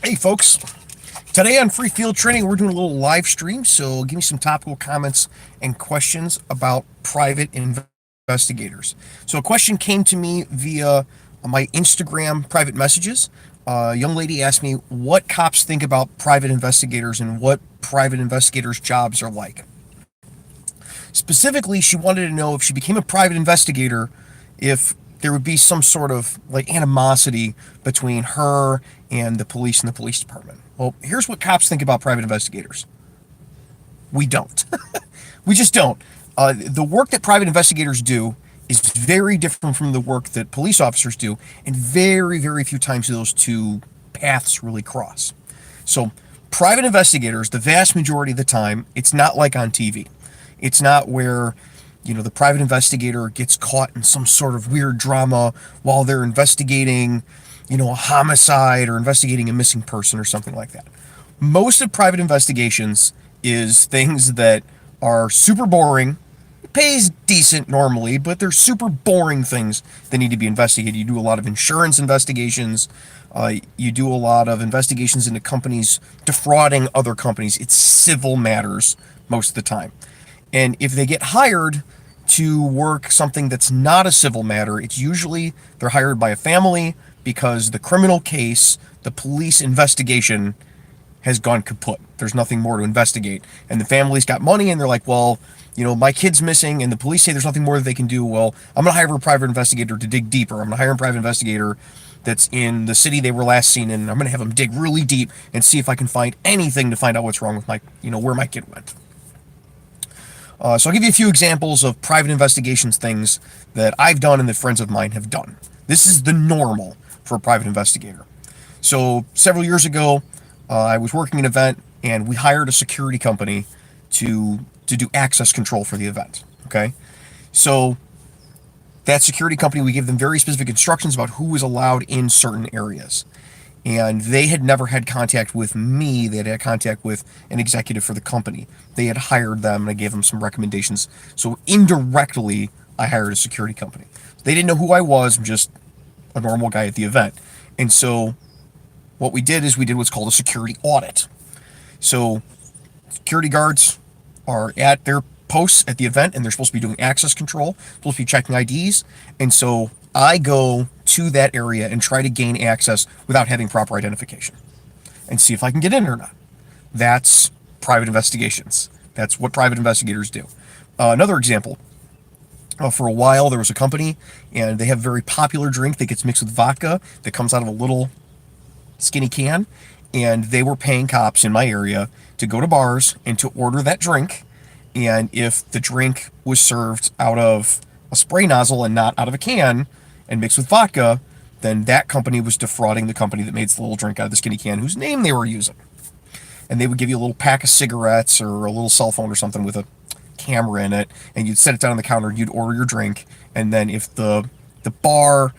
Hey folks, today on Free Field Training we're doing a little live stream, so give me some topical comments and questions about private investigators. So a question came to me via my Instagram private messages. A young lady asked me what cops think about private investigators and what private investigators' jobs are like. Specifically, she wanted to know if she became a private investigator, if there would be some sort of like animosity between her and the police and the police department. Well, here's what cops think about private investigators. We don't. We just don't. The work that private investigators do is very different from the work that police officers do, and very, very few times do those two paths really cross. So, private investigators, the vast majority of the time, it's not like on TV. It's not where, the private investigator gets caught in some sort of weird drama while they're investigating, a homicide or investigating a missing person or something like that. Most of private investigations is things that are super boring. It pays decent normally, but they're super boring things that need to be investigated. You do a lot of insurance investigations. You do a lot of investigations into companies defrauding other companies. It's civil matters most of the time. And if they get hired to work something that's not a civil matter, it's usually they're hired by a family because the criminal case, the police investigation has gone kaput. There's nothing more to investigate. And the family's got money and they're like, well, my kid's missing and the police say there's nothing more that they can do. Well, I'm going to hire a private investigator to dig deeper. I'm going to hire a private investigator that's in the city they were last seen in, and I'm going to have them dig really deep and see if I can find anything to find out what's wrong with where my kid went. So I'll give you a few examples of private investigations things that I've done and that friends of mine have done. This is the normal for a private investigator. So several years ago, I was working an event and we hired a security company to do access control for the event. Okay. So that security company, we gave them very specific instructions about who was allowed in certain areas. And they had never had contact with me. They had had contact with an executive for the company. They had hired them, and I gave them some recommendations. So indirectly, I hired a security company. They didn't know who I was. I'm just a normal guy at the event. And so what we did is we did what's called a security audit. So security guards are at their posts at the event, and they're supposed to be doing access control, supposed to be checking IDs. And so I go to that area and try to gain access without having proper identification and see if I can get in or not. That's private investigations. That's what private investigators do. Another example, for a while there was a company and they have a very popular drink that gets mixed with vodka that comes out of a little skinny can, and they were paying cops in my area to go to bars and to order that drink. And if the drink was served out of a spray nozzle and not out of a can and mixed with vodka, then that company was defrauding the company that made the little drink out of the skinny can whose name they were using. And they would give you a little pack of cigarettes or a little cell phone or something with a camera in it, and you'd set it down on the counter, you'd order your drink, and then if the bar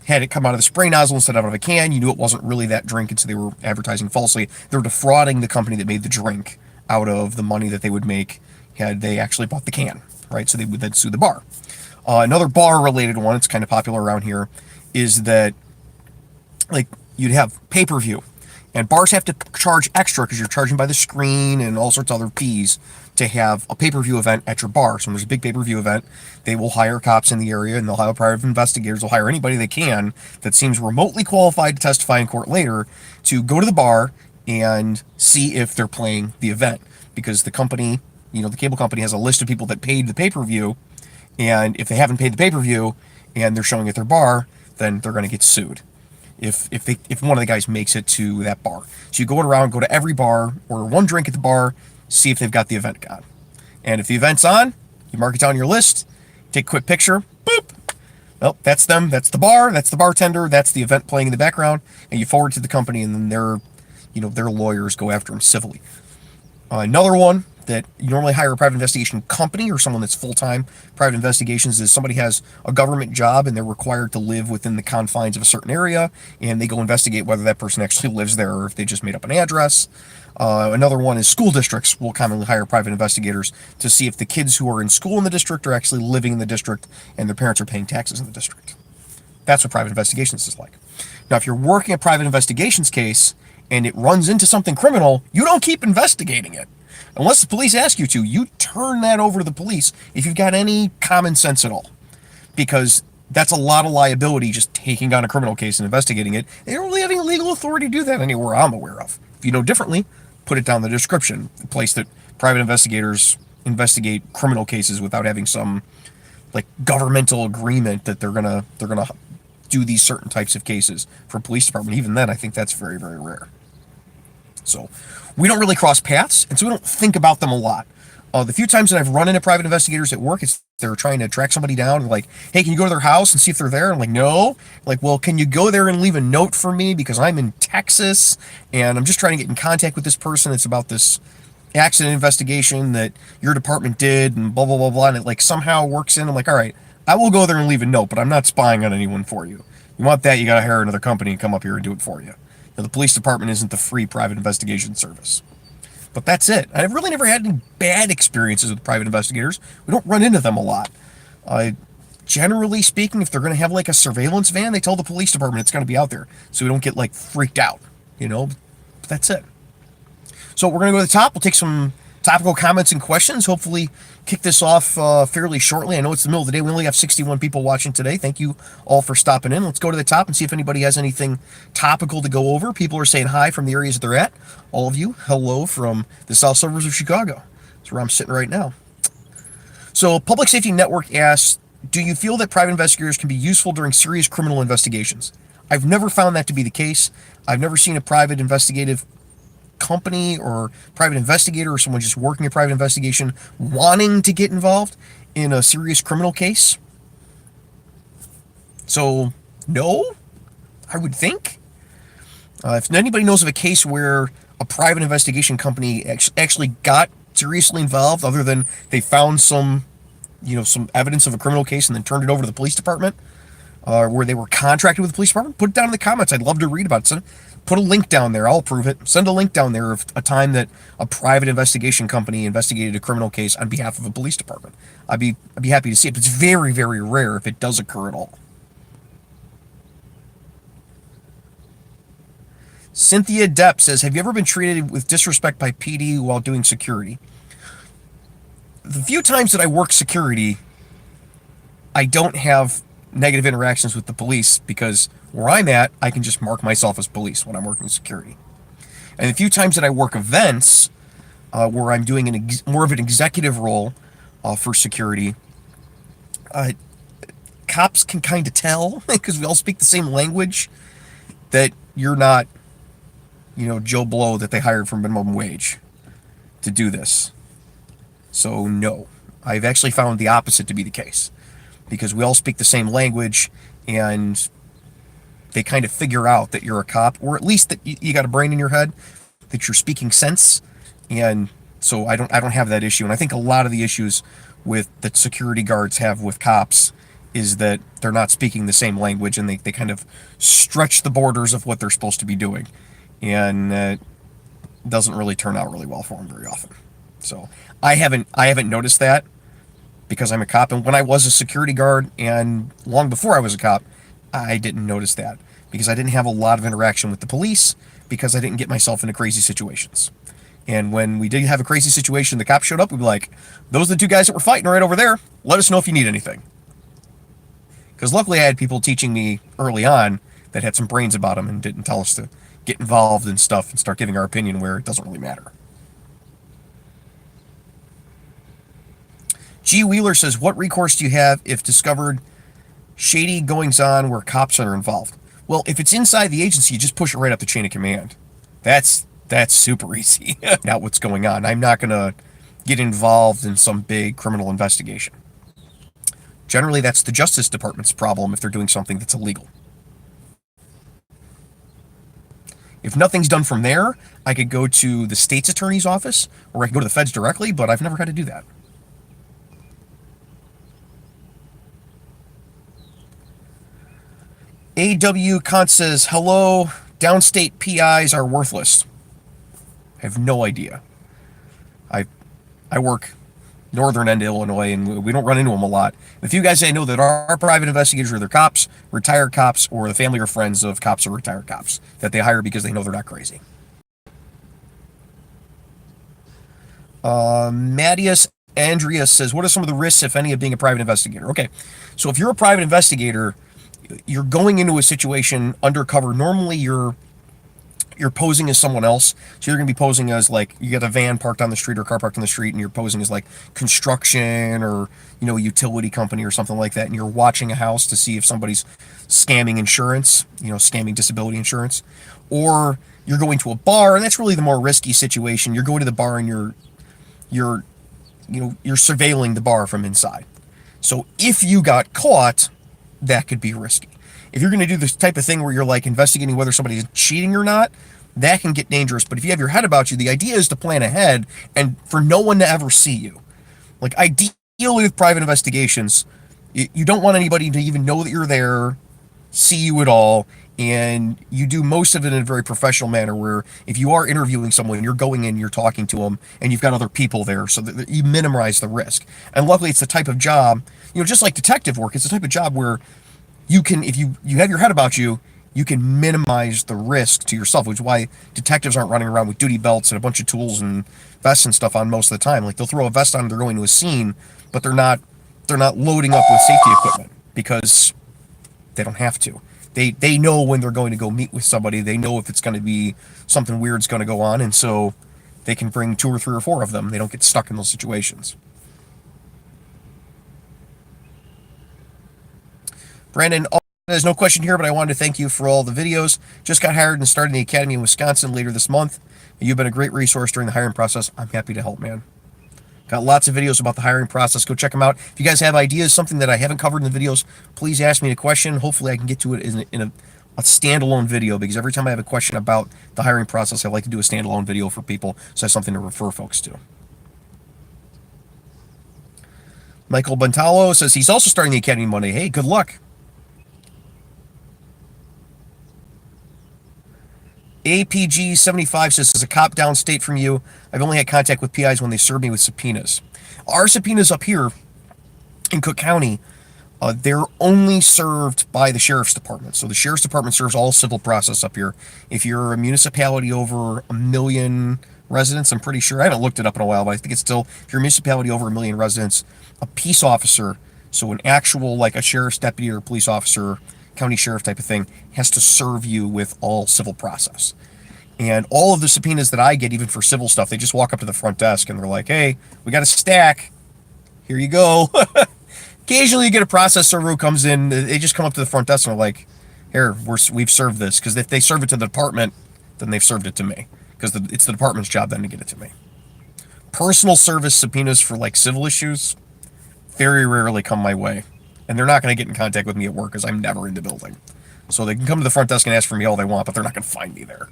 had it come out of the spray nozzle instead of out of a can, you knew it wasn't really that drink, and so they were advertising falsely. They were defrauding the company that made the drink out of the money that they would make had they actually bought the can, right? So they would then sue the bar. Another bar-related one, it's kind of popular around here, is that, like, you'd have pay-per-view, and bars have to charge extra because you're charging by the screen and all sorts of other fees to have a pay-per-view event at your bar. So when there's a big pay-per-view event, they will hire cops in the area, and they'll hire private investigators. They'll hire anybody they can that seems remotely qualified to testify in court later to go to the bar and see if they're playing the event. Because the company, the cable company has a list of people that paid the pay-per-view, and if they haven't paid the pay-per-view and they're showing at their bar, then they're going to get sued if one of the guys makes it to that bar. So you go around, go to every bar, order one drink at the bar, see if they've got the event on. And if the event's on, you mark it down your list, take a quick picture, boop. Well, that's them, that's the bar, that's the bartender, that's the event playing in the background, and you forward it to the company, and then their lawyers go after them civilly. Another one that you normally hire a private investigation company or someone that's full-time private investigations is somebody has a government job and they're required to live within the confines of a certain area, and they go investigate whether that person actually lives there or if they just made up an address. Another one is school districts will commonly hire private investigators to see if the kids who are in school in the district are actually living in the district and their parents are paying taxes in the district. That's what private investigations is like. Now, if you're working a private investigations case and it runs into something criminal, you don't keep investigating it. Unless the police ask you to, you turn that over to the police if you've got any common sense at all. Because that's a lot of liability just taking on a criminal case and investigating it. They don't really have any legal authority to do that anywhere I'm aware of. If you know differently, put it down in the description. The place that private investigators investigate criminal cases without having some like governmental agreement that they're gonna do these certain types of cases for police department. Even then, I think that's very, very rare. So we don't really cross paths, and so we don't think about them a lot. The few times that I've run into private investigators at work, it's they're trying to track somebody down and like, hey, can you go to their house and see if they're there? I'm like, no. Like, well, can you go there and leave a note for me because I'm in Texas and I'm just trying to get in contact with this person. It's about this accident investigation that your department did and blah, blah, blah, blah. And it like somehow works in. I'm like, all right, I will go there and leave a note, but I'm not spying on anyone for you. You want that, you got to hire another company and come up here and do it for you. The police department isn't the free private investigation service. But that's it. I've really never had any bad experiences with private investigators. We don't run into them a lot. Generally speaking, if they're going to have like a surveillance van, they tell the police department it's going to be out there, so we don't get like freaked out. But that's it. So we're going to go to the top. We'll take some topical comments and questions. Hopefully kick this off fairly shortly. I know it's the middle of the day. We only have 61 people watching today. Thank you all for stopping in. Let's go to the top and see if anybody has anything topical to go over. People are saying hi from the areas that they're at. All of you, hello from the south suburbs of Chicago. That's where I'm sitting right now. So Public Safety Network asks, do you feel that private investigators can be useful during serious criminal investigations? I've never found that to be the case. I've never seen a private investigative company or private investigator or someone just working a private investigation wanting to get involved in a serious criminal case. So, no, I would think. If anybody knows of a case where a private investigation company actually got seriously involved, other than they found some evidence of a criminal case and then turned it over to the police department, where they were contracted with the police department, put it down in the comments. I'd love to read about it. Put a link down there. I'll prove it. Send a link down there of a time that a private investigation company investigated a criminal case on behalf of a police department. I'd be happy to see it, but it's very, very rare if it does occur at all. Cynthia Depp says, have you ever been treated with disrespect by PD while doing security? The few times that I work security, I don't have negative interactions with the police because where I'm at, I can just mark myself as police when I'm working security. And the few times that I work events where I'm doing more of an executive role for security, cops can kind of tell, because we all speak the same language, that you're not, Joe Blow that they hired for minimum wage to do this. So no, I've actually found the opposite to be the case, because we all speak the same language and they kind of figure out that you're a cop, or at least that you got a brain in your head, that you're speaking sense. And so I don't have that issue. And I think a lot of the issues that security guards have with cops is that they're not speaking the same language, and they kind of stretch the borders of what they're supposed to be doing. And it doesn't really turn out really well for them very often. So I haven't noticed that, because I'm a cop. And when I was a security guard and long before I was a cop, I didn't notice that, because I didn't have a lot of interaction with the police, because I didn't get myself into crazy situations. And when we did have a crazy situation, the cops showed up, we'd be like, those are the two guys that were fighting right over there. Let us know if you need anything. Because luckily I had people teaching me early on that had some brains about them and didn't tell us to get involved in stuff and start giving our opinion where it doesn't really matter. G. Wheeler says, what recourse do you have if discovered shady goings-on where cops are involved? Well, if it's inside the agency, you just push it right up the chain of command. That's super easy. Not what's going on. I'm not going to get involved in some big criminal investigation. Generally, that's the Justice Department's problem if they're doing something that's illegal. If nothing's done from there, I could go to the state's attorney's office, or I could go to the feds directly, but I've never had to do that. A.W. Kant says, hello, downstate PIs are worthless. I have no idea. I work northern end of Illinois, and we don't run into them a lot. The few guys I know that are private investigators are either cops, retired cops, or the family or friends of cops or retired cops that they hire because they know they're not crazy. Mattias Andreas says, what are some of the risks, if any, of being a private investigator? Okay, so if you're a private investigator, you're going into a situation undercover. Normally, you're posing as someone else. So you're going to be posing as, like, you got a van parked on the street or a car parked on the street, and you're posing as like construction or, a utility company or something like that, and you're watching a house to see if somebody's scamming insurance, scamming disability insurance. Or you're going to a bar, and that's really the more risky situation. You're going to the bar and you're you're surveilling the bar from inside. So if you got caught, that could be risky. If you're going to do this type of thing where you're like investigating whether somebody's cheating or not, that can get dangerous. But if you have your head about you, the idea is to plan ahead and for no one to ever see you. Like, ideally with private investigations, you don't want anybody to even know that you're there, see you at all, and you do most of it in a very professional manner where if you are interviewing someone, you're going in, you're talking to them, and you've got other people there so that you minimize the risk. And luckily, it's the type of job, just like detective work, it's the type of job where you can, if you have your head about you, you can minimize the risk to yourself, which is why detectives aren't running around with duty belts and a bunch of tools and vests and stuff on most of the time. Like, they'll throw a vest on, they're going to a scene, but they're not loading up with safety equipment because they don't have to. They know when they're going to go meet with somebody. They know if it's going to be something weird's going to go on, and so they can bring 2 or 3 or 4 of them. They don't get stuck in those situations. Brandon, there's no question here, but I wanted to thank you for all the videos. Just got hired and started in the academy in Wisconsin later this month. You've been a great resource during the hiring process. I'm happy to help, man. Got lots of videos about the hiring process. Go check them out. If you guys have ideas, something that I haven't covered in the videos, please ask me a question. Hopefully I can get to it in a standalone video, because every time I have a question about the hiring process, I like to do a standalone video for people so I have something to refer folks to. Michael Bantalo says he's also starting the academy Monday. Hey, good luck. APG75 says, as a cop downstate from you, I've only had contact with PIs when they serve me with subpoenas. Our subpoenas up here in Cook County, they're only served by the Sheriff's Department. So the Sheriff's Department serves all civil process up here. If you're a municipality over 1 million residents, I'm pretty sure, I haven't looked it up in a while, but I think it's still, if you're a municipality over 1 million residents, a peace officer, so an actual, like a sheriff's deputy or a police officer, county sheriff type of thing, has to serve you with all civil process. And all of the subpoenas that I get, even for civil stuff, they just walk up to the front desk and they're like, hey, we got a stack. Here you go. Occasionally you get a process server who comes in, they just come up to the front desk and are like, here, we've served this. Because if they serve it to the department, then they've served it to me. Because it's the department's job then to get it to me. Personal service subpoenas for like civil issues very rarely come my way. And they're not going to get in contact with me at work because I'm never in the building. So they can come to the front desk and ask for me all they want, but they're not going to find me there.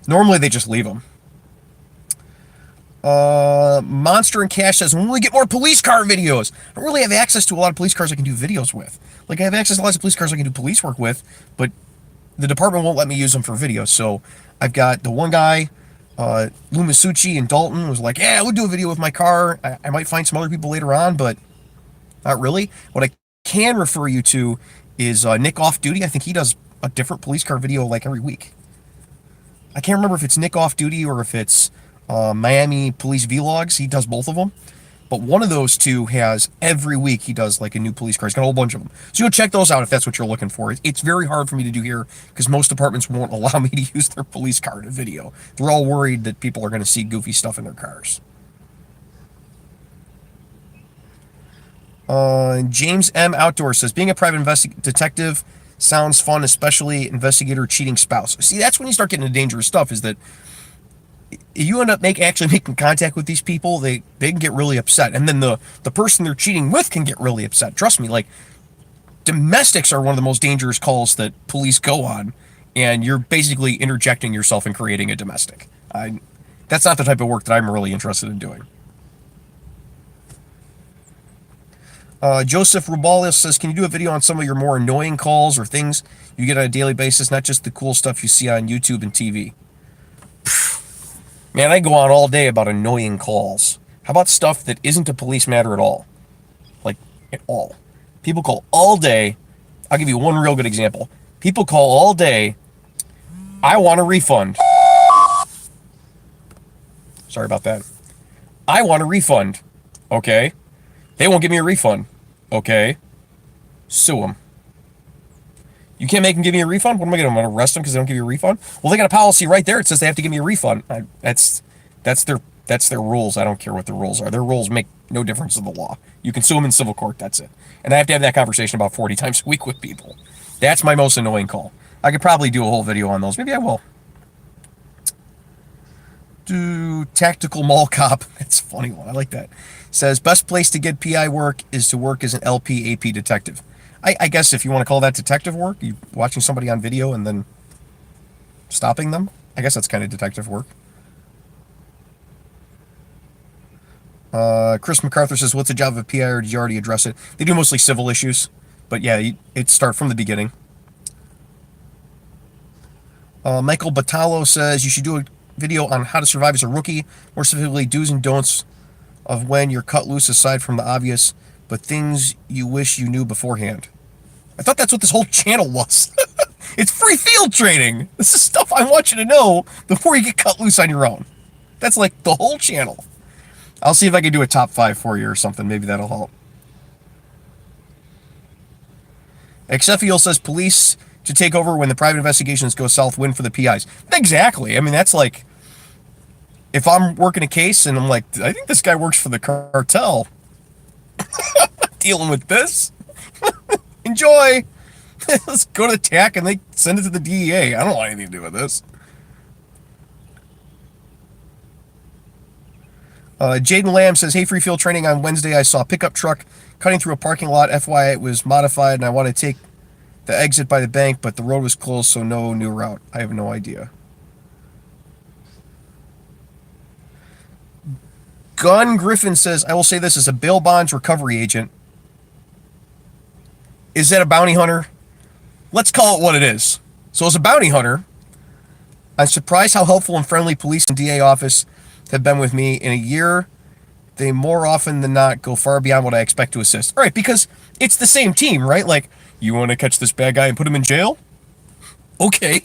Normally they just leave them. Monster and Cash says, when will we get more police car videos? I don't really have access to a lot of police cars I can do videos with. Like, I have access to lots of police cars I can do police work with, but the department won't let me use them for videos. So I've got the one guy, Lou Masucci in Dalton, was like, yeah, we'll do a video with my car. I might find some other people later on, but not really. What I can refer you to is Nick Off Duty. I think he does a different police car video like every week. I can't remember if it's Nick Off Duty or if it's Miami Police Vlogs. He does both of them. But one of those two has, every week he does like a new police car. He's got a whole bunch of them. So you'll check those out if that's what you're looking for. It's very hard for me to do here because most departments won't allow me to use their police car in a video. They're all worried that people are going to see goofy stuff in their cars. James M. Outdoor says, being a private detective sounds fun, especially investigator cheating spouse. See, that's when you start getting into dangerous stuff, is that you end up actually making contact with these people, they can get really upset. And then the person they're cheating with can get really upset. Trust me, like, domestics are one of the most dangerous calls that police go on, and you're basically interjecting yourself and creating a domestic. That's not the type of work that I'm really interested in doing. Joseph Rubalis says, can you do a video on some of your more annoying calls or things you get on a daily basis, not just the cool stuff you see on YouTube and TV? Man, I go on all day about annoying calls. How about stuff that isn't a police matter at all? Like, at all. People call all day. I'll give you one real good example. People call all day, I want a refund. Sorry about that. I want a refund. Okay. They won't give me a refund. Okay. Sue them. You can't make them give me a refund? What am I going to do? I'm going to arrest them because they don't give you a refund? Well, they got a policy right there. It says they have to give me a refund. That's their rules. I don't care what the rules are. Their rules make no difference in the law. You can sue them in civil court. That's it. And I have to have that conversation about 40 times a week with people. That's my most annoying call. I could probably do a whole video on those. Maybe I will. Do tactical mall cop. That's a funny one. I like that. Says best place to get PI work is to work as an LP AP detective. I guess if you want to call that detective work, you watching somebody on video and then stopping them. I guess that's kind of detective work. Chris MacArthur says, "What's the job of a PI? Or did you already address it?" They do mostly civil issues, but yeah, it start from the beginning. Michael Batalo says you should do a video on how to survive as a rookie, more specifically do's and don'ts of when you're cut loose aside from the obvious, but things you wish you knew beforehand. I thought that's what this whole channel was. It's free field training. This is stuff I want you to know before you get cut loose on your own. That's like the whole channel. I'll see if I can do a top 5 for you or something. Maybe that'll help. Xefiel says police to take over when the private investigations go south, win for the PIs. Exactly. I mean, that's like, if I'm working a case and I'm like, I think this guy works for the cartel. Dealing with this. Enjoy. Let's go to TAC and they send it to the DEA. I don't want anything to do with this. Jaden Lamb says, hey, free field training on Wednesday. I saw a pickup truck cutting through a parking lot. FYI, it was modified and I want to take the exit by the bank, but the road was closed, so no new route. I have no idea. Gunn Griffin says, I will say this as a bail bonds recovery agent. Is that a bounty hunter? Let's call it what it is. So as a bounty hunter, I'm surprised how helpful and friendly police and DA office have been with me. In a year, they more often than not go far beyond what I expect to assist. All right, because it's the same team, right? Like, you want to catch this bad guy and put him in jail? Okay.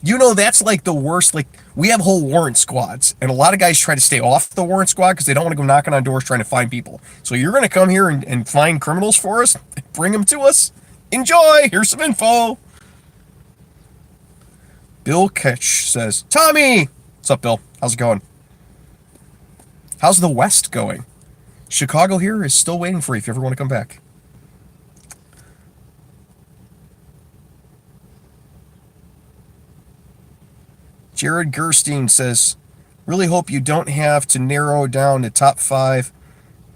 You know, that's like the worst. Like, we have whole warrant squads, and a lot of guys try to stay off the warrant squad because they don't want to go knocking on doors trying to find people. So you're going to come here and find criminals for us? Bring them to us? Enjoy! Here's some info. Bill Ketch says, Tommy! What's up, Bill? How's it going? How's the West going? Chicago here is still waiting for you if you ever want to come back. Jared Gerstein says, really hope you don't have to narrow down to top 5.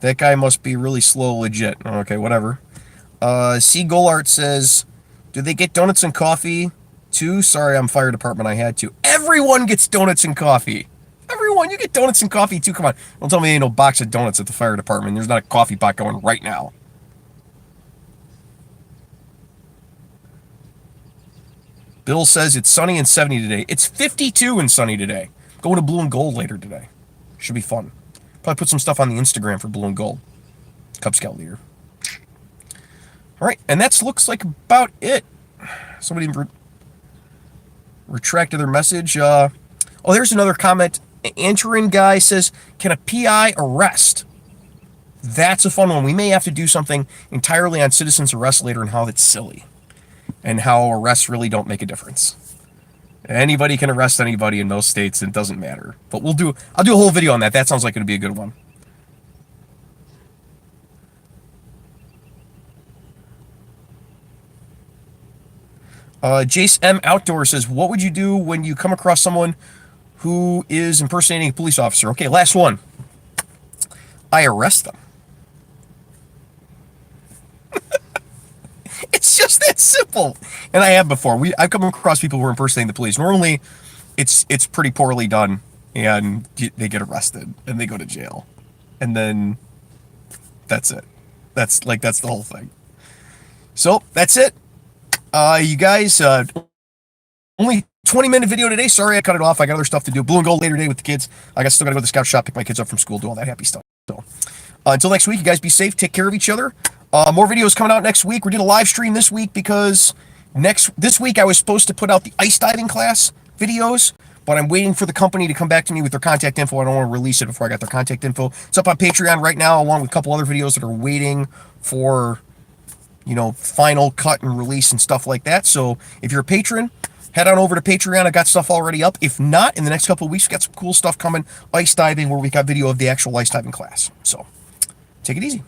That guy must be really slow legit. Okay, whatever. C. Golart says, do they get donuts and coffee too? Sorry, I'm fire department. I had to. Everyone gets donuts and coffee. Everyone, you get donuts and coffee too. Come on. Don't tell me there ain't no box of donuts at the fire department. There's not a coffee pot going right now. Bill says it's sunny and 70 today. It's 52 and sunny today. Going to Blue and Gold later today. Should be fun. Probably put some stuff on the Instagram for Blue and Gold. Cub Scout leader. All right, and that looks like about it. Somebody retracted their message. Oh, there's another comment. Anturin guy says, can a PI arrest? That's a fun one. We may have to do something entirely on citizens arrest later and how that's silly. And how arrests really don't make a difference. Anybody can arrest anybody in most states, and it doesn't matter. But I'll do a whole video on that. That sounds like it'd be a good one. Jace M. Outdoor says, what would you do when you come across someone who is impersonating a police officer? Okay, last one. I arrest them. It's just that simple. And I have before. I've come across people who are impersonating the police. Normally, it's pretty poorly done, and they get arrested, and they go to jail. And then that's it. That's the whole thing. So, that's it. You guys, only 20-minute video today. Sorry I cut it off. I got other stuff to do. Blue and Gold later today with the kids. I still got to go to the scout shop, pick my kids up from school, do all that happy stuff. So, until next week, you guys be safe. Take care of each other. More videos coming out next week. We did a live stream this week because this week I was supposed to put out the ice diving class videos, but I'm waiting for the company to come back to me with their contact info. I don't want to release it before I got their contact info. It's up on Patreon right now, along with a couple other videos that are waiting for, final cut and release and stuff like that. So if you're a patron, head on over to Patreon. I got stuff already up. If not, in the next couple of weeks, we got some cool stuff coming. Ice diving, where we got video of the actual ice diving class. So take it easy.